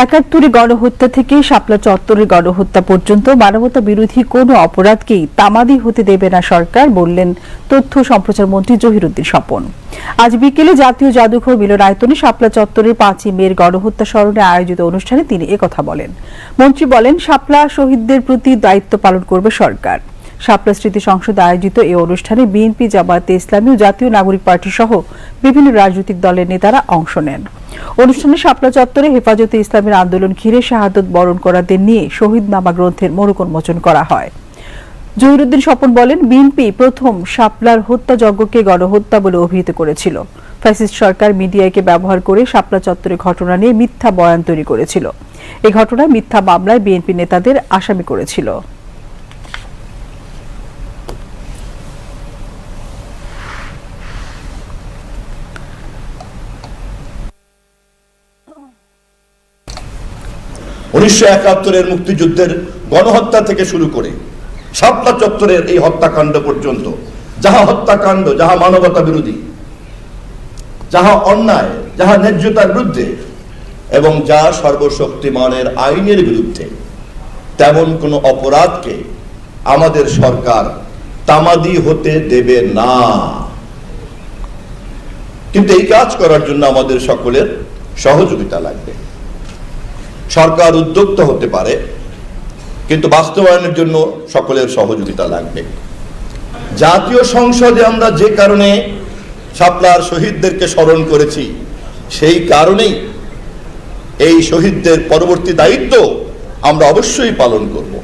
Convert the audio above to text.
একাত্তরে গণহত্যা থেকে শাপলা চত্বরের গণহত্যা পর্যন্ত মানবতা বিরোধী কোনো অপরাধকেই তামাদি হতে দেবে না সরকার, বললেন তথ্য সম্প্রচার মন্ত্রী জহিরুদ্দিন স্বপন। আজ বিকেলে জাতীয় জাদুঘর মিলনায়তনে শাপলা চত্বরের 5ই মের গণহত্যা স্মরণে আয়োজিত অনুষ্ঠানে তিনি একথা বলেন। মন্ত্রী বলেন, শাপলা শহীদদের প্রতি দায়িত্ব পালন করবে সরকার। শাপলা স্মৃতি সংসদে আয়োজিত এই অনুষ্ঠানে বিএনপি, জামায়াতে ইসলামী ও জাতীয় নাগরিক পার্টি সহ বিভিন্ন রাজনৈতিক দলের নেতারা অংশ নেন। অনুষ্ঠানে শাপলা চত্বরে হেফাজতে ইসলামের আন্দোলন ঘিরে শাহাদত বরণ করাদের নিয়ে শহীদনামা গ্রন্থের মোড়ক উন্মোচন করা হয়। জহিরুদ্দিন স্বপন বলেন, বিএনপি প্রথম শাপলার হত্যাযজ্ঞকে গণহত্যা বলে অভিহিত করেছিল। ফ্যাসিস্ট সরকার মিডিয়াকে ব্যবহার করে শাপলা চত্বরের ঘটনা নিয়ে মিথ্যা বয়ান তৈরি করেছিল। এই ঘটনায় মিথ্যা মামলায় বিএনপি নেতাদের আসামি করেছিল। এর মুক্তিযুদ্ধের গণহত্যা থেকে শুরু করে শাপলা চত্বরের এই হত্যাকাণ্ড পর্যন্ত, যাহা হত্যাকাণ্ড, যাহা মানবতা বিরোধী, যাহা অন্যায়, যাহা ন্যায্যতার বিরুদ্ধে এবং যা সর্বশক্তিমানের আইনের বিরুদ্ধে, তেমন কোন অপরাধকে আমাদের সরকার তামাদি হতে দেবে না। কিন্তু এই কাজ করার জন্য আমাদের সকলের সহযোগিতা লাগবে। সরকার উদ্যোক্তা হতে পারে, কিন্তু বাস্তবায়নের জন্য সকলের সহযোগিতা লাগবে। জাতীয় সংসদে আমরা যে কারণে শাপলার শহীদদেরকে স্মরণ করেছি, সেই কারণেই এই শহীদদের পরবর্তী দায়িত্ব আমরা অবশ্যই পালন করব।